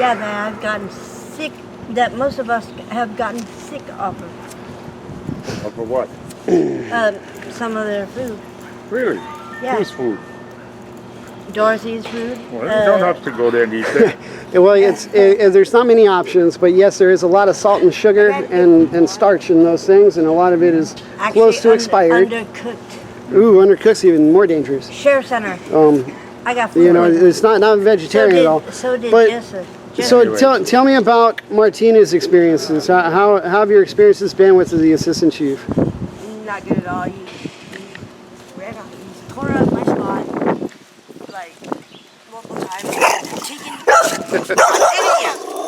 Yeah, that I've gotten sick, that most of us have gotten sick off of. Off of what? Some of their food. Really? Yeah. Whose food? Dorothy's food. Well, you don't have to go there and eat that. Well, there's not many options, but yes, there is a lot of salt and sugar and starch in those things, and a lot of it is close to expired. Undercooked. Ooh, undercooked's even more dangerous. Share center. I got food. You know, it's not vegetarian at all. So did But- Jessa. So tell me about Martinez's experiences. How have your experiences been with the assistant chief? Not good at all. He tore up my spot like multiple times.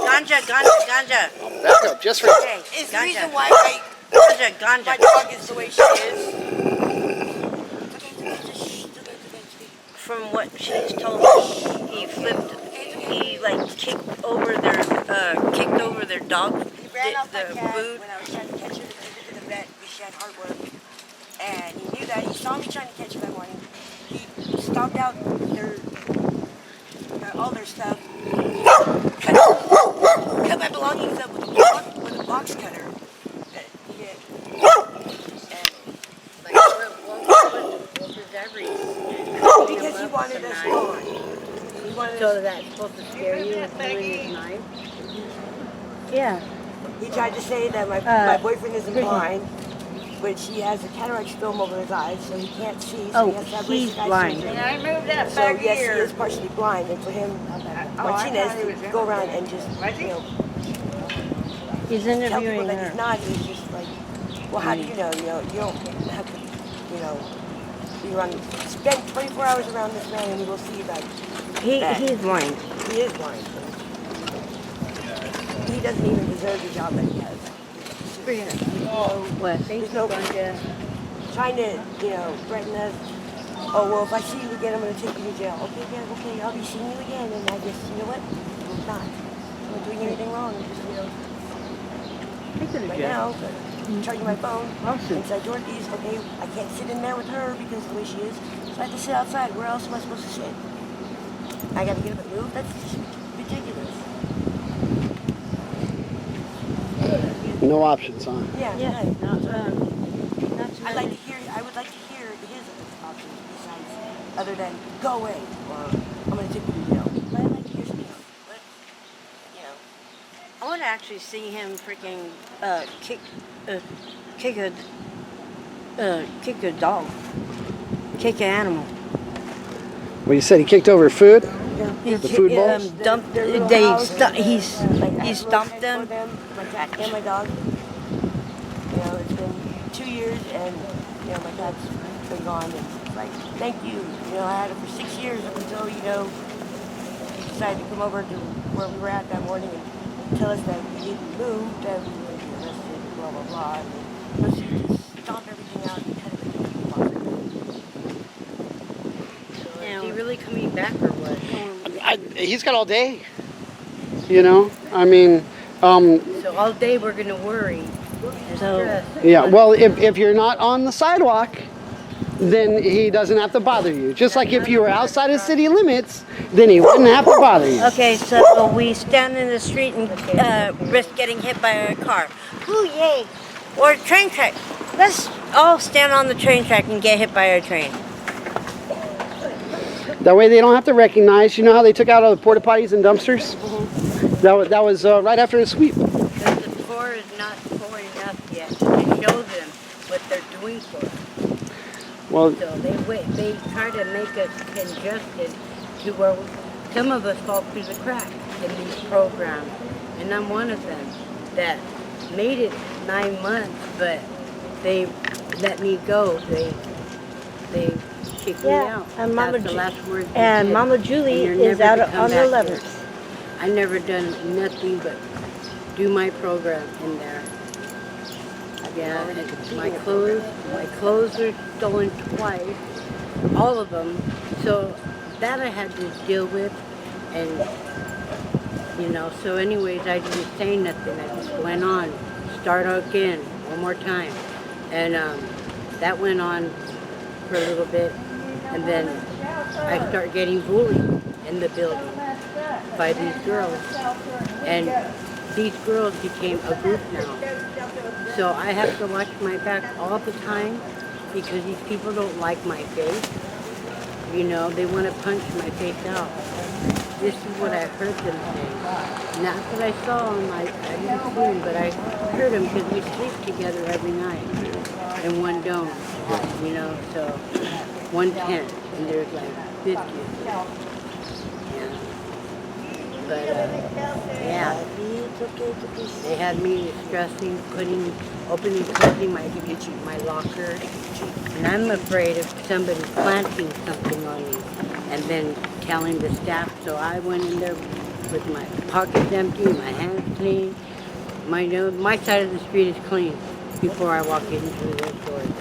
Ganja. Back up, just for Okay, Is the ganja. reason why Ganja. my dog is the way she is. From what she's told me, he like kicked over their dog, He ran off my the cat food. when I was trying to catch her to take her to the vet because she had heartworm. And he knew that. He saw me trying to catch her that morning. He stomped out all their stuff. Cut my belongings up with a box cutter. That he did. Like, what does that reason? Because he wanted us gone. He wanted So us. that's supposed to scare you with doing his knife? Yeah. He tried to say that my boyfriend isn't blind, but he has a cataracts film over his eyes, so he can't see. So he has to have he's basic eye blind. surgery. I moved that So back yes, here. he is partially blind, and for him, Martinez to go around and just, He's tell people interviewing that he's her. not, he's just like, well, how do you know? You don't have to, be around. Spend 24 hours around this man, and you will see that He's blind. he is blind. He doesn't even deserve the job that he has. What? There's no trying to, threaten us. Oh, well, if I see you again, I'm going to take you to jail. Okay, yeah, okay, I'll be seeing you again. And I just, you know what? I'm not. I'm not doing anything wrong. I'm just, right now, I'm charging my phone inside Dorothy's. Okay, I can't sit in there with her because of the way she is. So I have to sit outside. Where else am I supposed to sit? I got to get up and move? That's just ridiculous. No options, huh? Yeah, Yeah. right. Not I would like to hear his options besides, other than go away or I'm going to take you to jail. But I'd like to hear something else. But, I want to actually see him freaking kick a dog, kick an animal. Well, you said he kicked over food? The food balls? Dumped. Their little They house, he stomped them. My cat and my dog. It's been 2 years and my cat's been gone. And it's like, thank you. I had it for 6 years up until you decided to come over to where we were at that morning and tell us that we didn't move, that we were going to be arrested, blah blah blah. And she just stomped everything out and cut everything apart. Is he really coming back or what? He's got all day. I mean, So all day we're gonna worry. So yeah. Well, if you're not on the sidewalk, then he doesn't have to bother you. Just like if you were outside of city limits, then he wouldn't have to bother you. okay, so we stand in the street and risk getting hit by a car. Ooh, yay! Or a train track. Let's all stand on the train track and get hit by a train. That way they don't have to recognize. You know how they took out all the porta potties and dumpsters? That was right after the sweep. Because the tour is not poor enough yet to show them what they're doing for us. Well, So they try to make us congested to where some of us fall through the cracks in these programs. And I'm one of them that made it 9 months, but they let me go. They kicked me out. And That's the last word they And said. Mama Julie And you're is never out to come on the back 11th. here. I never done nothing but do my program in there. Yeah, and my clothes are stolen twice, all of them. So that I had to deal with, and so anyways, I didn't say nothing. I just went on, start again, one more time. And that went on for a little bit, and then I start getting bullied in the building. by these girls. And these girls became a group now. So I have to watch my back all the time because these people don't like my face. You know, they want to punch my face out. This is what I heard them say. Not that I saw them, I didn't see them, but I heard them because we sleep together every night in one dome, you know, so one tent, and there's like 50 of them. Yeah. But, yeah, they had me stressing, opening, closing my locker, and I'm afraid of somebody planting something on me and then telling the staff. So I went in there with my pockets empty, my hands clean, my side of the street is clean before I walk into the doors.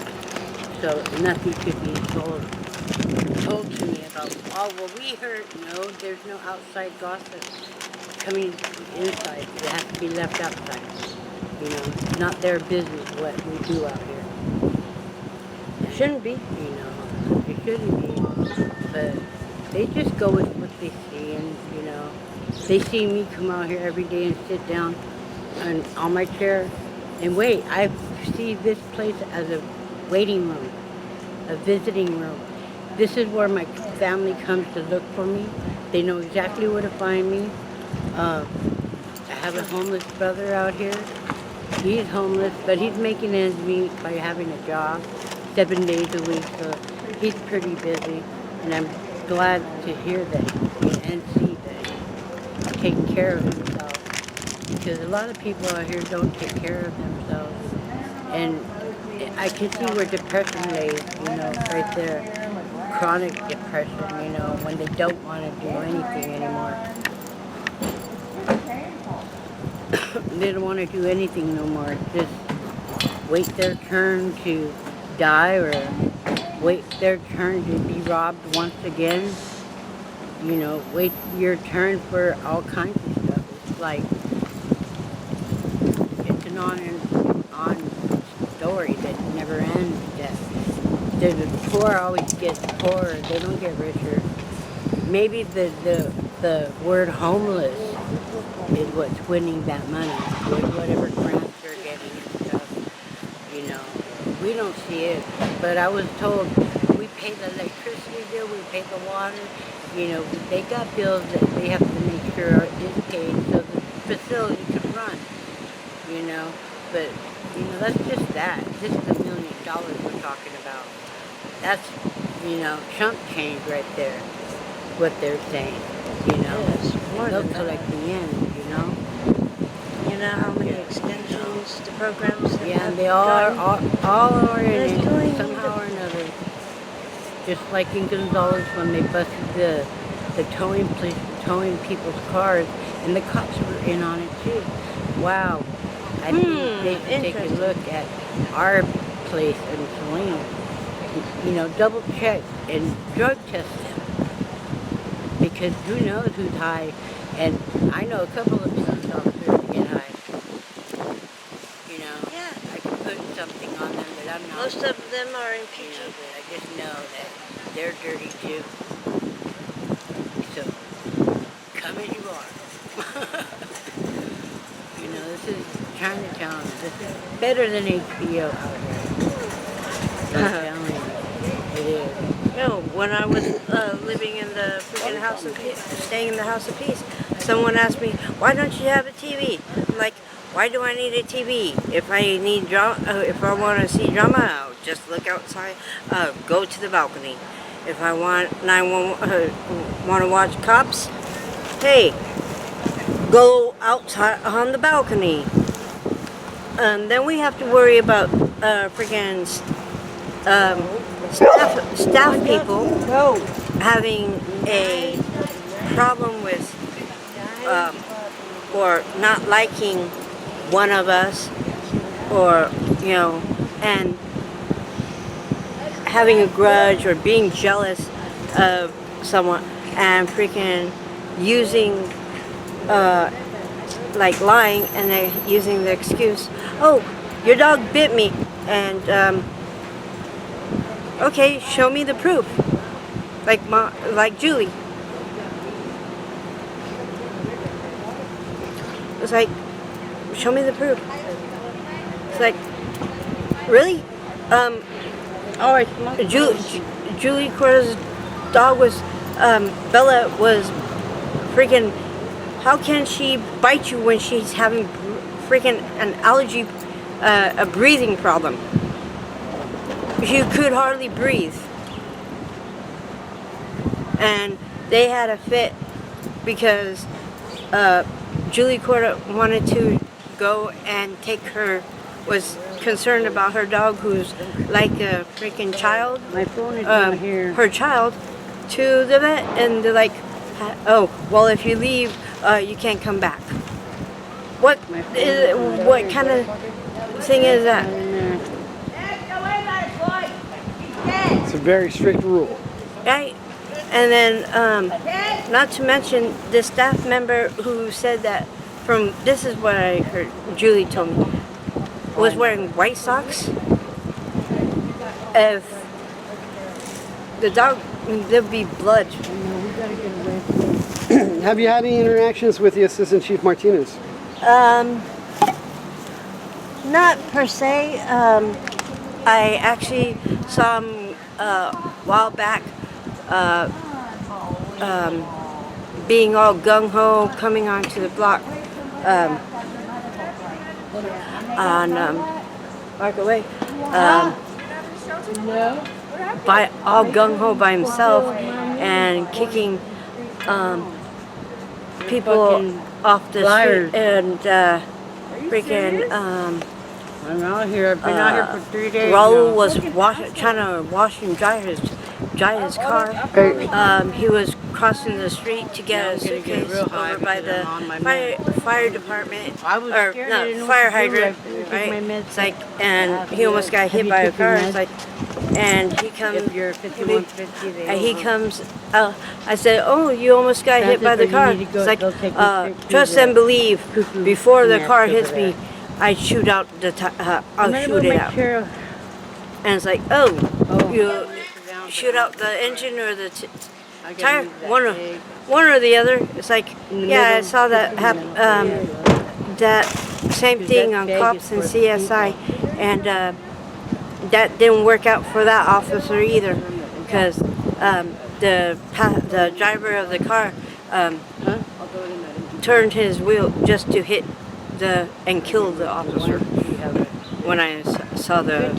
So nothing could be told to me about, oh, well, we heard. No, there's no outside gossip coming inside. It has to be left outside. You know, it's not their business what we do out here. It shouldn't be. You know, it shouldn't be. But they just go with what they see, and, you know, they see me come out here every day and sit down on my chair and wait. I see this place as a waiting room, a visiting room. This is where my family comes to look for me. They know exactly where to find me. I have a homeless brother out here. He's homeless, but he's making ends meet by having a job 7 days a week, so he's pretty busy. And I'm glad to hear that and see that he's taking care of himself. Because a lot of people out here don't take care of themselves. And I can see where depression lays, you know, right there. Chronic depression, you know, when they don't want to do anything anymore. They don't want to do anything no more. Just wait their turn to die or wait their turn to be robbed once again. You know, wait your turn for all kinds of stuff. It's like, it's an on and on story that never ends. That the poor always get poorer. They don't get richer. Maybe the word homeless is what's winning that money with whatever grants they're getting and stuff. You know, we don't see it, but I was told we pay the electricity bill, we pay the water. You know, they got bills that they have to make sure is paid so the facility can run. You know, but you know that's just that. This is $1 million we're talking about. That's, you know, chump change right there. What they're saying, you know. Yes, They'll collect the end, you know. You know how many extensions the programs have Yeah, and they all are in They're it doing somehow or another. Just like in Gonzales when they busted the towing police towing people's cars, and the cops were in on it too. Wow. I think they should take a look at our place in Salinas. You know, double check and drug test them. Because who knows who's high, and I know a couple of police officers that get high. You know, Yeah. I can put something on them, but I'm not. Most of them are in You PG. know, but I just know that they're dirty too. So, come as you are. You know, this is Chinatown. This is better than HBO out here. I'm telling you, it is. No, when I was living in the freaking House of Peace, staying in the House of Peace, someone asked me, "Why don't you have a TV?" I'm like, "Why do I need a TV? If I need if I want to see drama, I'll just look outside, go to the balcony. If I want want to watch cops, hey, go outside on the balcony." Then we have to worry about freaking staff people having a problem with or not liking one of us, or you know, and having a grudge or being jealous of someone and freaking using like lying, and they using the excuse, "Oh, your dog bit me," and okay, show me the proof. Like Julie. It's like, show me the proof. It's like, really? Julie Corda's dog was, Bella was freaking, how can she bite you when she's having freaking an allergy, a breathing problem? She could hardly breathe. And they had a fit because Julie Corda wanted to go and take her, was concerned about her dog who's like a freaking child, My phone is not here. her child, to the vet, and they're like, oh, well, if you leave, you can't come back. What kind of thing is that? It's a very strict rule. Right? And then, not to mention the staff member who said that this is what I heard, Julie told me, was wearing white socks. If the dog, there'd be blood. Have you had any interactions with the Assistant Chief Martinez? Not per se. I actually saw him a while back, being all gung-ho, coming onto the block on Market Way, by all gung-ho by himself and kicking people off the street and freaking I'm out here. I've been out here for 3 days. Raul now. was trying to wash and dry his car. He was crossing the street to get a suitcase over by the fire department, or no, fire hydrant, right? It's like, and he almost got hit by a car. It's like, and he comes. If you're 5150, And he comes. I said, "Oh, you almost got hit by the car." It's like, trust and believe. Before the car hits me, I shoot out the. I'll shoot it out. And it's like, oh, you shoot out the engine or the tire, one or the other. It's like, yeah, I saw that that same thing on Cops and CSI, and that didn't work out for that officer either, because the driver of the car turned his wheel just to hit and kill the officer. When I saw the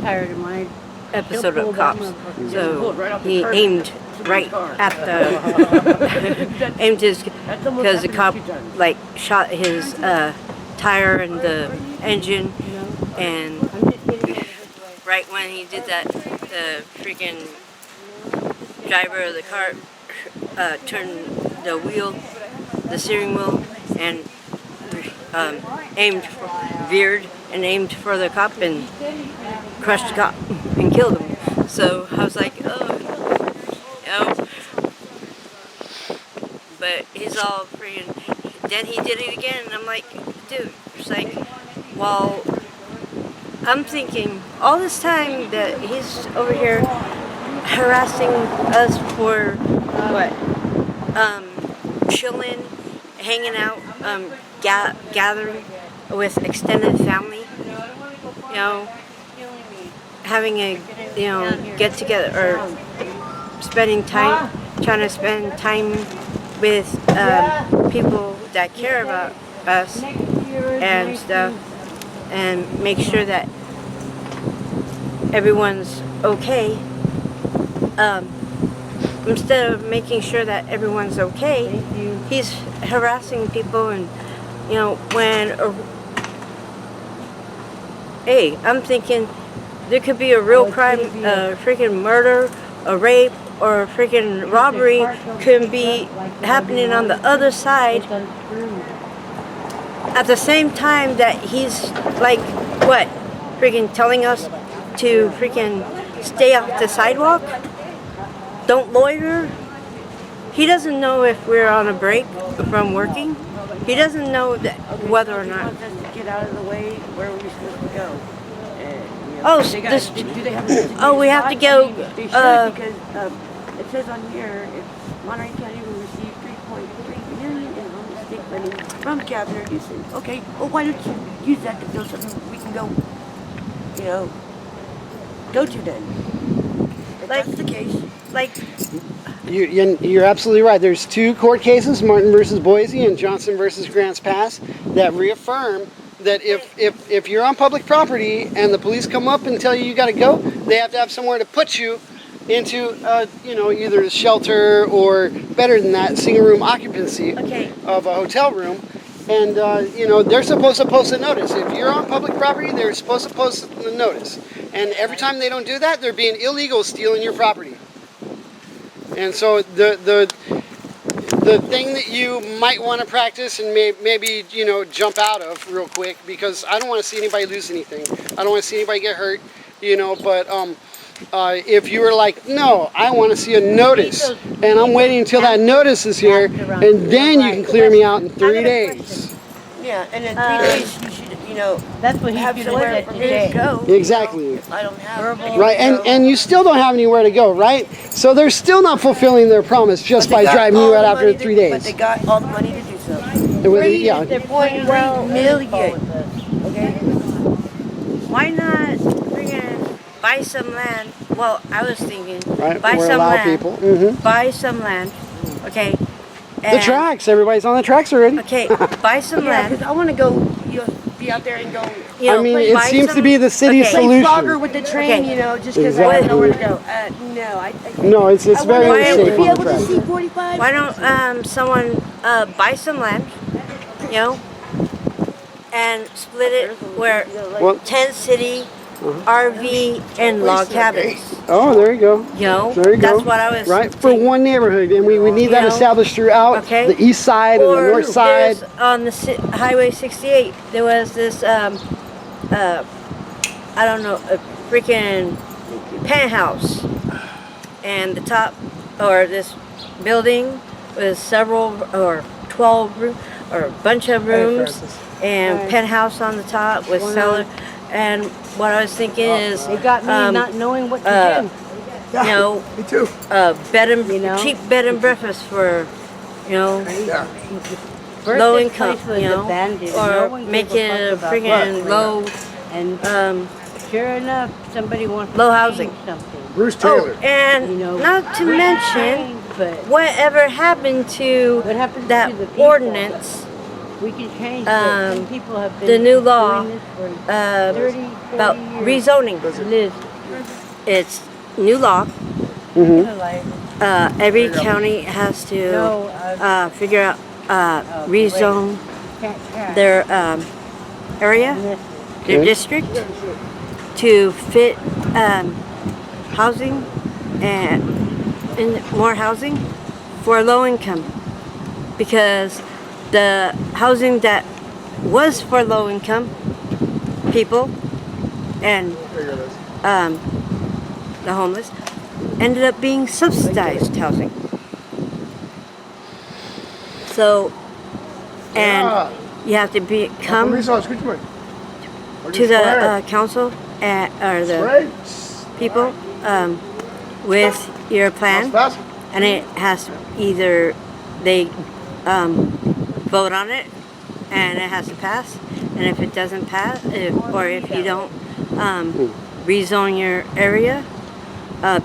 episode of Cops, so he aimed right at the aimed his, because the cop like shot his tire and the engine, and right when he did that, the freaking driver of the car turned the wheel, the steering wheel, and veered and aimed for the cop and crushed the cop and killed him. So I was like, oh, you know. But he's all freaking. Then he did it again, and I'm like, dude, it's like, well, I'm thinking all this time that he's over here harassing us for what? Chilling, hanging out, gathering with extended family, you know, having a, you know, get together, or spending time, trying to spend time with people that care about us and stuff, and make sure that everyone's okay. Instead of making sure that everyone's okay, he's harassing people, and you know, hey, I'm thinking there could be a real crime, a freaking murder, a rape, or a freaking robbery could be happening on the other side at the same time that he's like, what, freaking telling us to freaking stay off the sidewalk, don't loiter. He doesn't know if we're on a break from working. He doesn't know that whether or not. Get out of the way. Where are we supposed to go? Oh, do they have a oh, we have to go. They should, because it says on here, if Monterey County will receive $3.3 million in homeless state money from cabinet. You say, okay, well, why don't you use that to build something we can go, you know, go to then? If Like- that's the case. Like, You're absolutely right. There's 2 court cases, Martin versus Boise and Johnson versus Grants Pass, that reaffirm that if you're on public property and the police come up and tell you got to go, they have to have somewhere to put you into, you know, either a shelter or, better than that, single room occupancy okay, of a hotel room. And, you know, they're supposed to post a notice. If you're on public property, they're supposed to post a notice. And every time they don't do that, they're being illegal stealing your property. And so the thing that you might want to practice and maybe, you know, jump out of real quick, because I don't want to see anybody lose anything. I don't want to see anybody get hurt, you know, but if you were like, no, I want to see a notice, and I'm waiting until that notice is here, and then you can clear me out in 3 days. Yeah, and in 3 days you should, you know, That's what he have should have somewhere said for me today. to go. Exactly. You know, if I don't have Verbal. anywhere Right, to go. and you still don't have anywhere to go, right? So they're still not fulfilling their promise just But by they got driving all you out the after money 3 But days. they got all the money to do so. Yeah. They're pointing Well, million. Okay? why not bring in, buy some land? Well, I was thinking, Right, buy or some allow land. people. Hmm. Buy some land, okay? The And- tracks, everybody's on the tracks already. Okay, buy some Yeah, land. because I want to go, you know, be out there and go You know, I mean, play- it buy seems to some- be the city's okay. play solution. Frogger with the train, Okay. you know, just because I don't know where to go. No, I No, it's I very want unsafe to unsafe be on able the to tracks. see 45. Why don't someone buy some land, you know, and split it where Well, 10 city, RV, and log cabins. oh, there you go. You know, There you go. that's what I was Right, for thinking. one neighborhood, and we need that You know, established throughout okay. the east side and the Or north side. there's on the Highway 68, there was this, I don't know, a freaking penthouse. And the top, or this building was several, or 12 room, or a bunch of rooms, and penthouse on the top with cellar. And what I was thinking is, They got me not knowing what to do. you know, Me too. bed and You know? cheap bed and breakfast for, you know, Yeah. First low this income, place was you know, abandoned. or No one make gave it a a fuck about freaking what. low, And sure enough, somebody wants Low to housing. change something. Bruce oh, Taylor. and You know, not to mention, but whatever happened to what happens that to the people? ordinance We can change it. Some people have been the new law, doing this for 30, 40 about years. rezoning. Liz, It's new law. Every county has to No, figure out rezone can't catch. their area, their Okay. district, to fit housing and more housing for low income, because the housing that was for low income people and the homeless ended up being subsidized housing. So, and you have to come to the council or the people with your plan, and it has to either they vote on it and it has to pass, and if it doesn't pass, or if you don't rezone your area,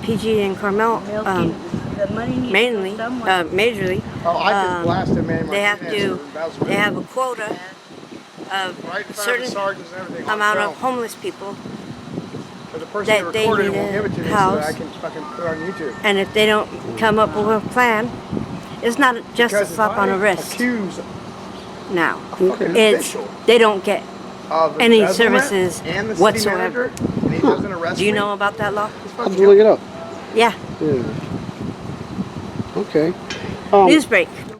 PG and Carmel The money needs to go mainly, somewhere. majorly, Oh, I could blast him, Manny they have Martinez. to they have a quota of right in front of the certain sergeants and everything. on amount film. of homeless people, For the person that that they recorded it need won't a give it to me so house. that I can fucking put it on YouTube. and if they don't come up with a plan, it's not just a Because if slap on I the wrist. accuse Now, fucking it's official they don't get of any embezzlement services and the city whatsoever. manager, and he doesn't arrest Do you me, know about that law? he's I'll fucking have to look it up. Yeah, Yeah. Okay. Newsbreak.